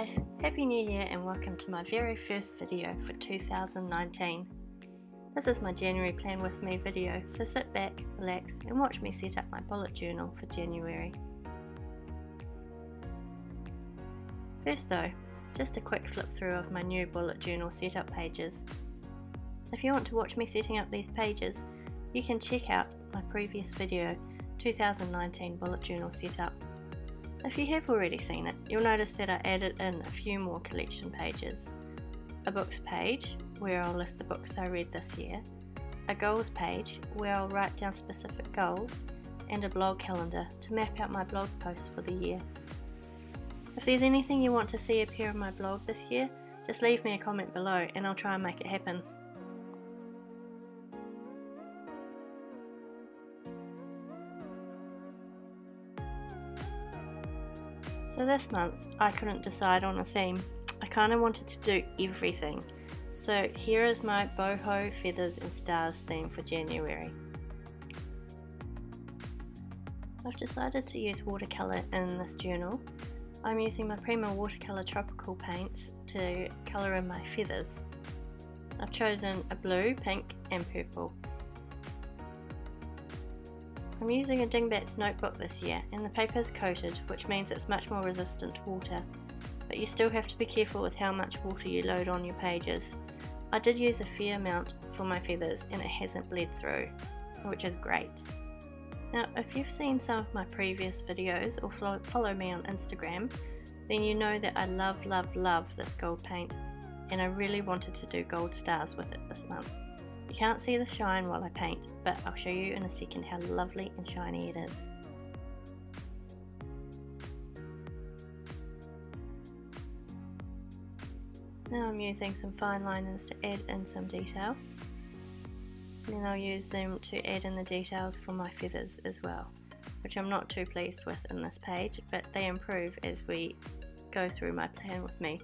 guys, Happy New Year and welcome to my very first video for 2019. This is my January plan with me video, so sit back, relax and watch me set up my bullet journal for January. First though, just a quick flip through of my new bullet journal setup pages. If you want to watch me setting up these pages, you can check out my previous video, 2019 bullet journal setup. If you have already seen it, you'll notice that I added in a few more collection pages. A books page, where I'll list the books I read this year, a goals page, where I'll write down specific goals, and a blog calendar to map out my blog posts for the year. If there's anything you want to see appear on my blog this year, just leave me a comment below and I'll try and make it happen. So this month I couldn't decide on a theme. I kind of wanted to do everything. So here is my boho, feathers and stars theme for January. I've decided to use watercolour in this journal. I'm using my Prima watercolour tropical paints to colour in my feathers. I've chosen a blue, pink and purple. I'm using a Dingbats notebook this year and the paper is coated, which means it's much more resistant to water, but you still have to be careful with how much water you load on your pages. I did use a fair amount for my feathers and it hasn't bled through, which is great. Now if you've seen some of my previous videos or follow me on Instagram, then you know that I love this gold paint and I really wanted to do gold stars with it this month. You can't see the shine while I paint, but I'll show you in a second how lovely and shiny it is. Now I'm using some fine liners to add in some detail. And then I'll use them to add in the details for my feathers as well, which I'm not too pleased with in this page, but they improve as we go through my plan with me.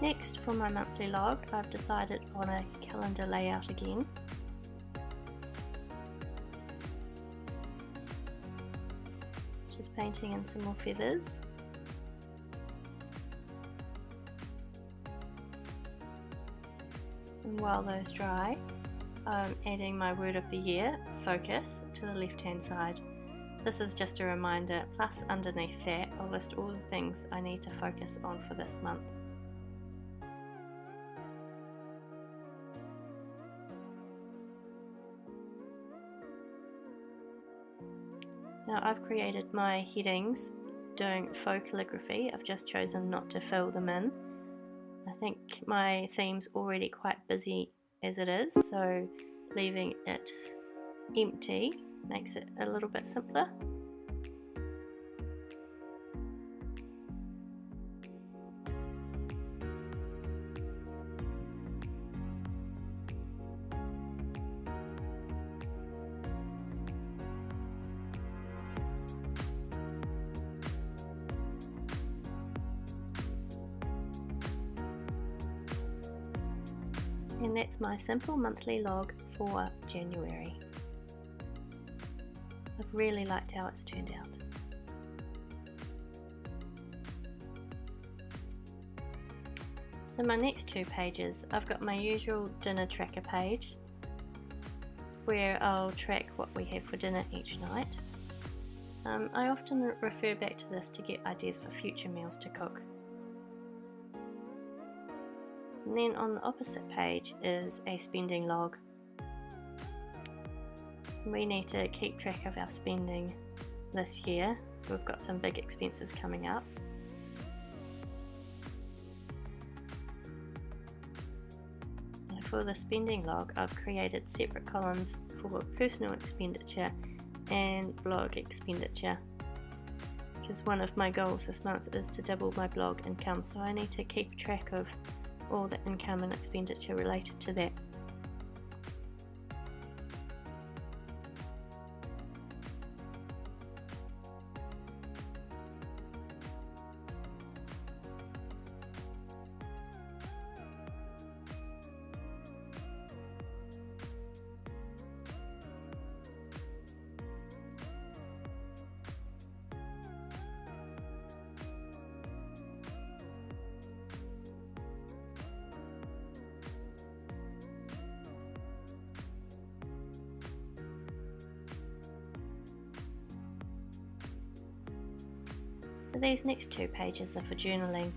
Next, for my monthly log, I've decided on a calendar layout again. Just painting in some more feathers. And while those dry, I'm adding my word of the year, focus, to the left hand side. This is just a reminder, plus underneath that I'll list all the things I need to focus on for this month. Now I've created my headings doing faux calligraphy. I've just chosen not to fill them in. I think my theme's already quite busy as it is, so leaving it empty makes it a little bit simpler. And that's my simple monthly log for January. I've really liked how it's turned out. So my next two pages, I've got my usual dinner tracker page where I'll track what we have for dinner each night. I often refer back to this to get ideas for future meals to cook. And then on the opposite page is a spending log. We need to keep track of our spending this year. We've got some big expenses coming up. And for the spending log, I've created separate columns for personal expenditure and blog expenditure, because one of my goals this month is to double my blog income, so I need to keep track of all the income and expenditure related to that. these next 2 pages are for journaling.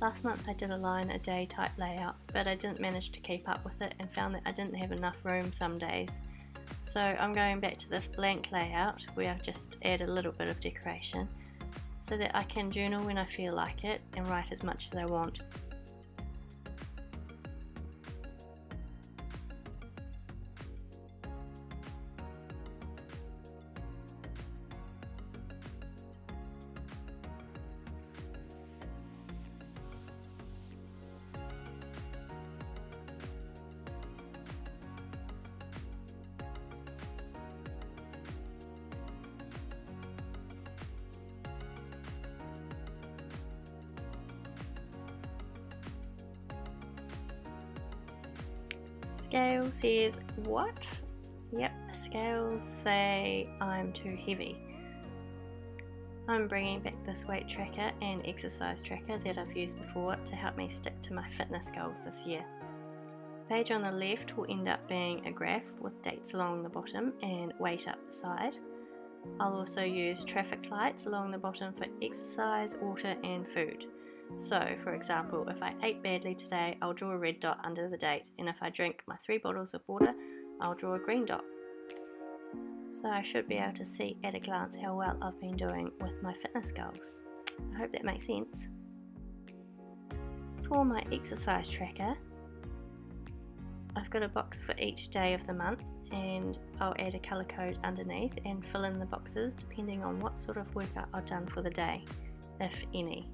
Last month I did a line a day type layout, but I didn't manage to keep up with it and found that I didn't have enough room some days. So I'm going back to this blank layout where I've just add a little bit of decoration so that I can journal when I feel like it and write as much as I want. Scale says, what? Yep, scales say I'm too heavy. I'm bringing back this weight tracker and exercise tracker that I've used before to help me stick to my fitness goals this year. The page on the left will end up being a graph with dates along the bottom and weight up the side. I'll also use traffic lights along the bottom for exercise, water and food. So, for example, if I ate badly today, I'll draw a red dot under the date, and if I drink my 3 bottles of water, I'll draw a green dot. So I should be able to see at a glance how well I've been doing with my fitness goals. I hope that makes sense. For my exercise tracker, I've got a box for each day of the month, and I'll add a colour code underneath and fill in the boxes depending on what sort of workout I've done for the day, if any.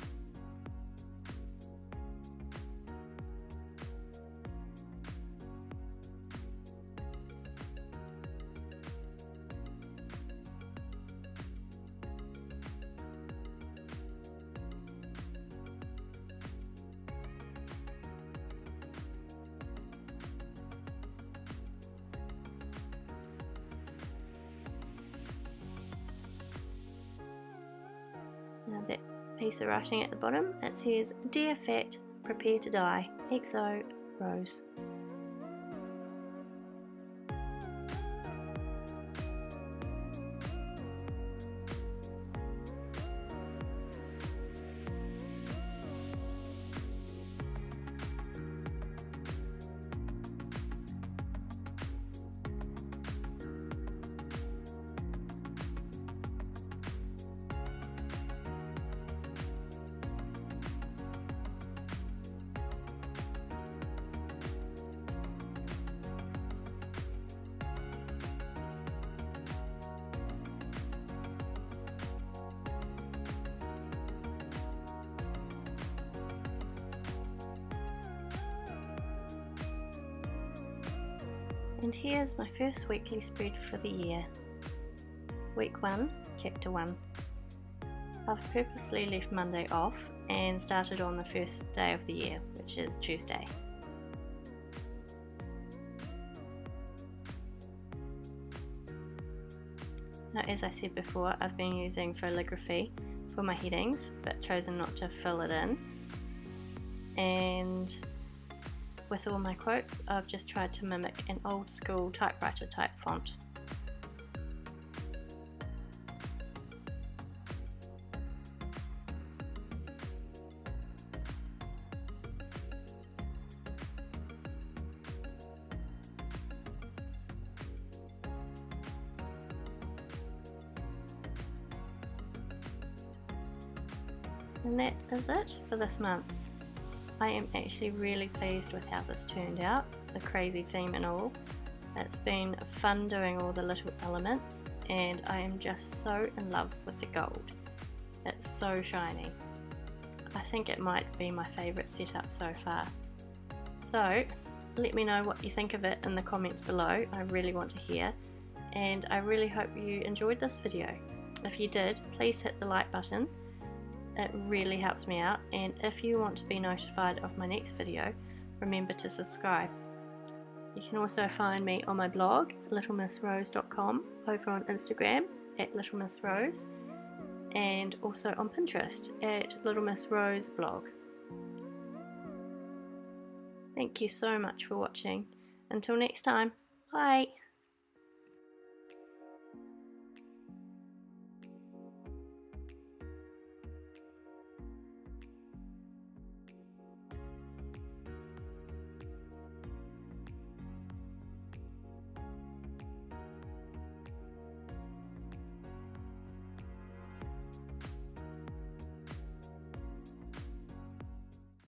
Now that piece of writing at the bottom, it says, Dear Fat, prepare to die, XO, Rose. And here's my first weekly spread for the year. Week 1, Chapter 1. I've purposely left Monday off and started on the first day of the year, which is Tuesday. Now, as I said before, I've been using calligraphy for my headings, but chosen not to fill it in. And with all my quotes, I've just tried to mimic an old school typewriter type font. And that is it for this month. I am actually really pleased with how this turned out, the crazy theme and all. It's been fun doing all the little elements, and I am just so in love with the gold. It's so shiny. I think it might be my favourite setup so far. So let me know what you think of it in the comments below. I really want to hear, and I really hope you enjoyed this video. If you did, please hit the like button. It really helps me out, and if you want to be notified of my next video, remember to subscribe. You can also find me on my blog, littlemissrose.com, over on Instagram at littlemissrose, and also on Pinterest at littlemissroseblog. Thank you so much for watching. Until next time, bye!